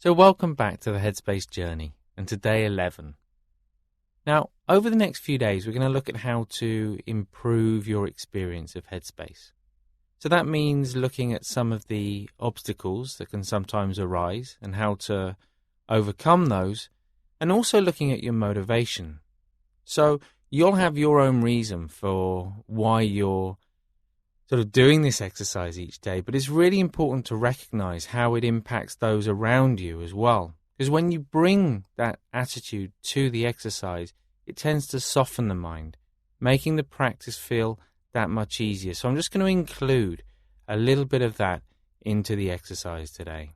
So welcome back to the Headspace Journey and to day 11. Now, over the next few days, we're going to look at how to improve your experience of Headspace. So that means looking at some of the obstacles that can sometimes arise and how to overcome those, and also looking at your motivation. So you'll have your own reason for why you're sort of doing this exercise each day, but it's really important to recognize how it impacts those around you as well. Because when you bring that attitude to the exercise, it tends to soften the mind, making the practice feel that much easier. So I'm just going to include a little bit of that into the exercise today.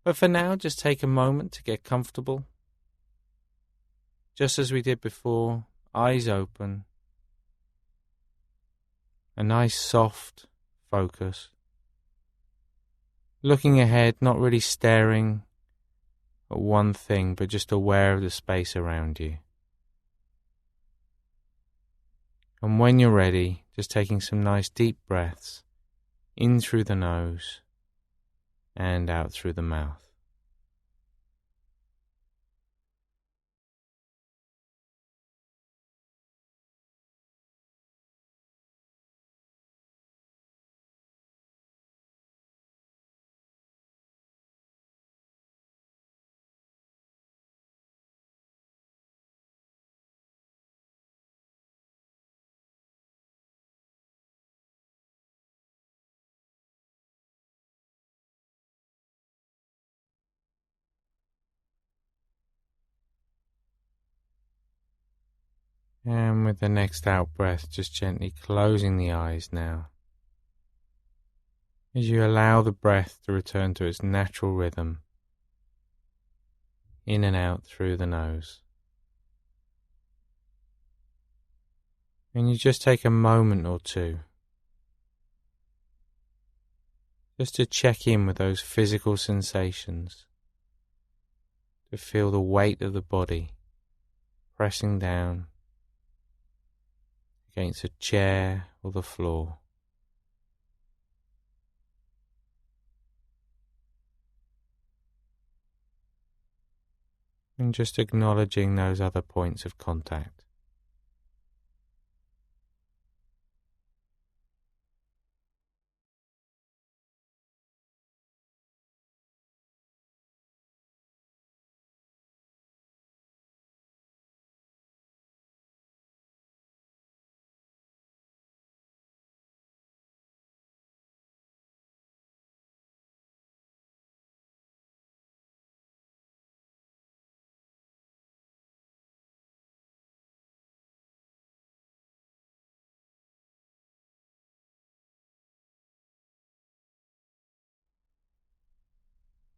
But for now, just take a moment to get comfortable. Just as we did before, eyes open. A nice soft focus. Looking ahead, not really staring at one thing, but just aware of the space around you. And when you're ready, just taking some nice deep breaths in through the nose and out through the mouth. And with the next out breath, just gently closing the eyes now. As you allow the breath to return to its natural rhythm, in and out through the nose. And you just take a moment or two just to check in with those physical sensations, to feel the weight of the body pressing down against a chair or the floor. And just acknowledging those other points of contact.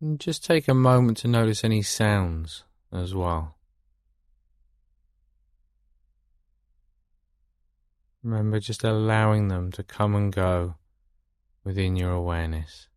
And just take a moment to notice any sounds as well. Remember just allowing them to come and go within your awareness.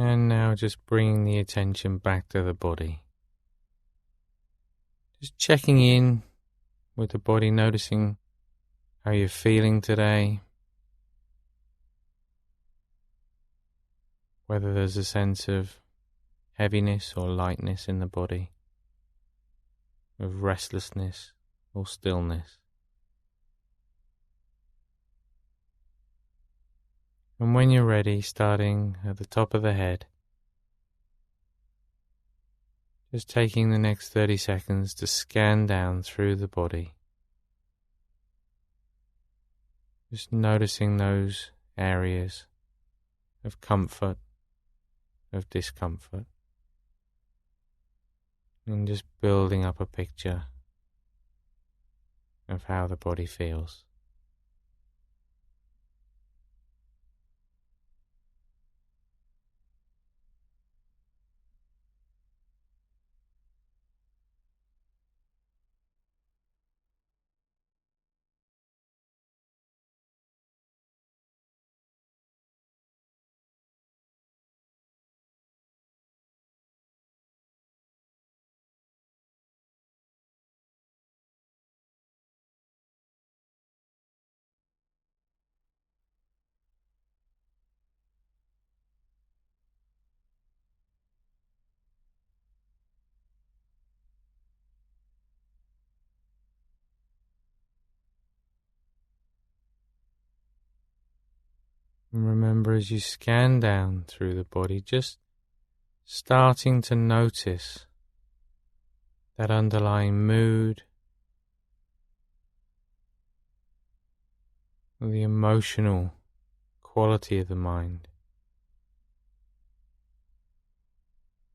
And now just bringing the attention back to the body. Just checking in with the body, noticing how you're feeling today. Whether there's a sense of heaviness or lightness in the body, of restlessness or stillness. And when you're ready, starting at the top of the head, just taking the next 30 seconds to scan down through the body. Just noticing those areas of comfort, of discomfort. And just building up a picture of how the body feels. And remember, as you scan down through the body, just starting to notice that underlying mood, the emotional quality of the mind.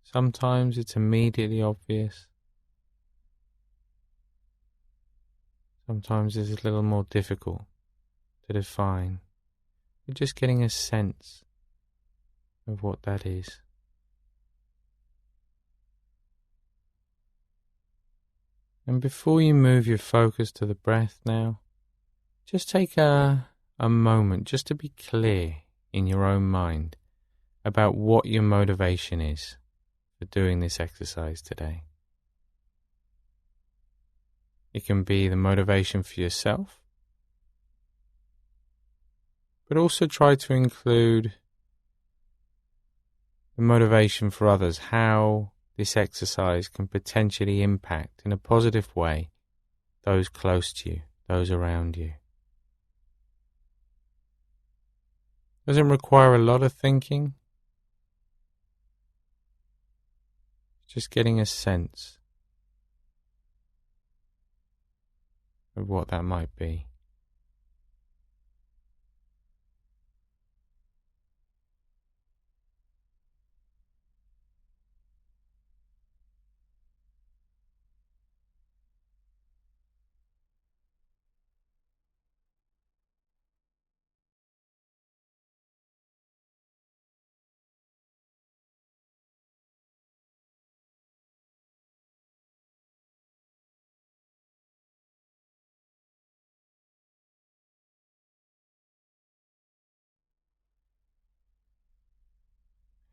Sometimes it's immediately obvious. Sometimes it's a little more difficult to define. But just getting a sense of what that is. And before you move your focus to the breath now, just take a moment just to be clear in your own mind about what your motivation is for doing this exercise today. It can be the motivation for yourself, but also try to include the motivation for others, how this exercise can potentially impact in a positive way those close to you, those around you. Doesn't require a lot of thinking, just getting a sense of what that might be.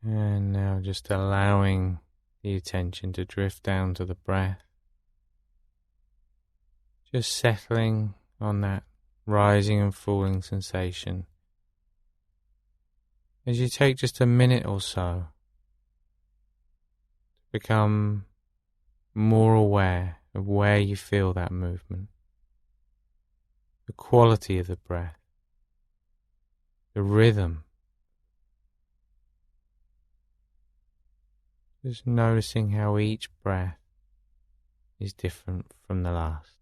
And now just allowing the attention to drift down to the breath. Just settling on that rising and falling sensation. As you take just a minute or so to become more aware of where you feel that movement, the quality of the breath, the rhythm. Just noticing how each breath is different from the last.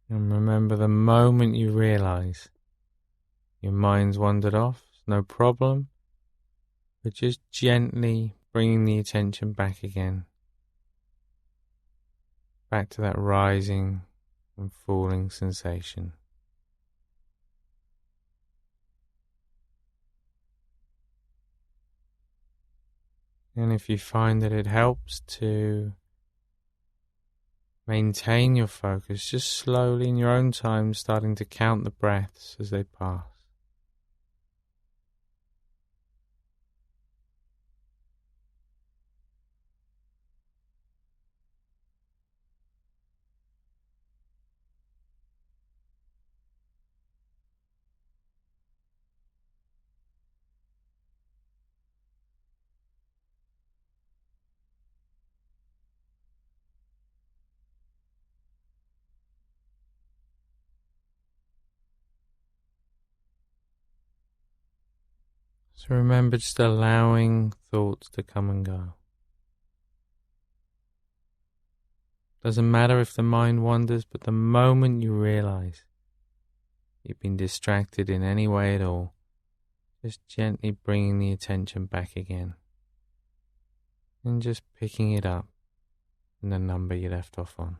And remember, the moment you realize your mind's wandered off, no problem, but just gently bringing the attention back again, back to that rising and falling sensation. And if you find that it helps to maintain your focus, just slowly in your own time starting to count the breaths as they pass. So remember, just allowing thoughts to come and go. Doesn't matter if the mind wanders, but the moment you realize you've been distracted in any way at all, just gently bringing the attention back again and just picking it up in the number you left off on.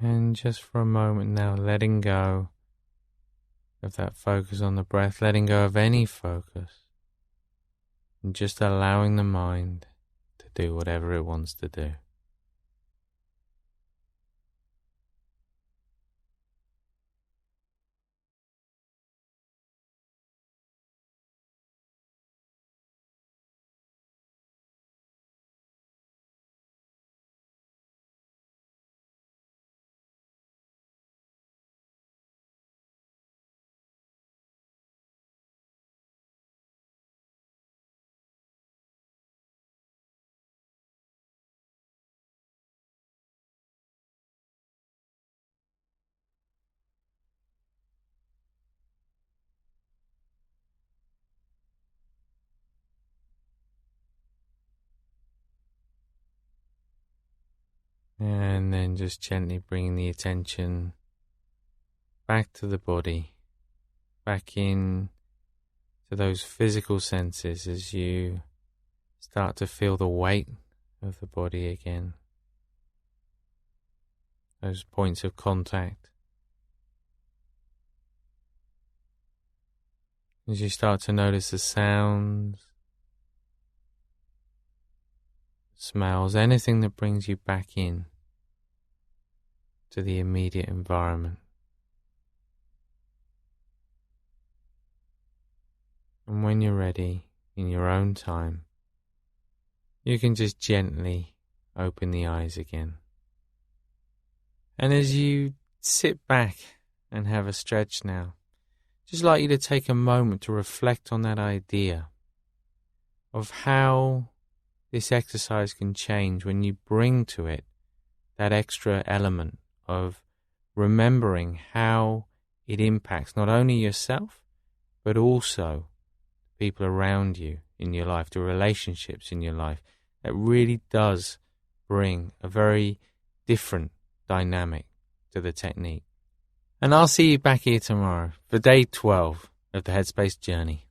And just for a moment now, letting go of that focus on the breath, letting go of any focus, and just allowing the mind to do whatever it wants to do. And then just gently bringing the attention back to the body, back in to those physical senses as you start to feel the weight of the body again. Those points of contact. As you start to notice the sounds, smells, anything that brings you back in to the immediate environment. And when you're ready, in your own time, you can just gently open the eyes again. And as you sit back and have a stretch now, just like you to take a moment to reflect on that idea of how this exercise can change when you bring to it that extra element of remembering how it impacts not only yourself, but also people around you in your life, the relationships in your life. That really does bring a very different dynamic to the technique. And I'll see you back here tomorrow for day 12 of the Headspace journey.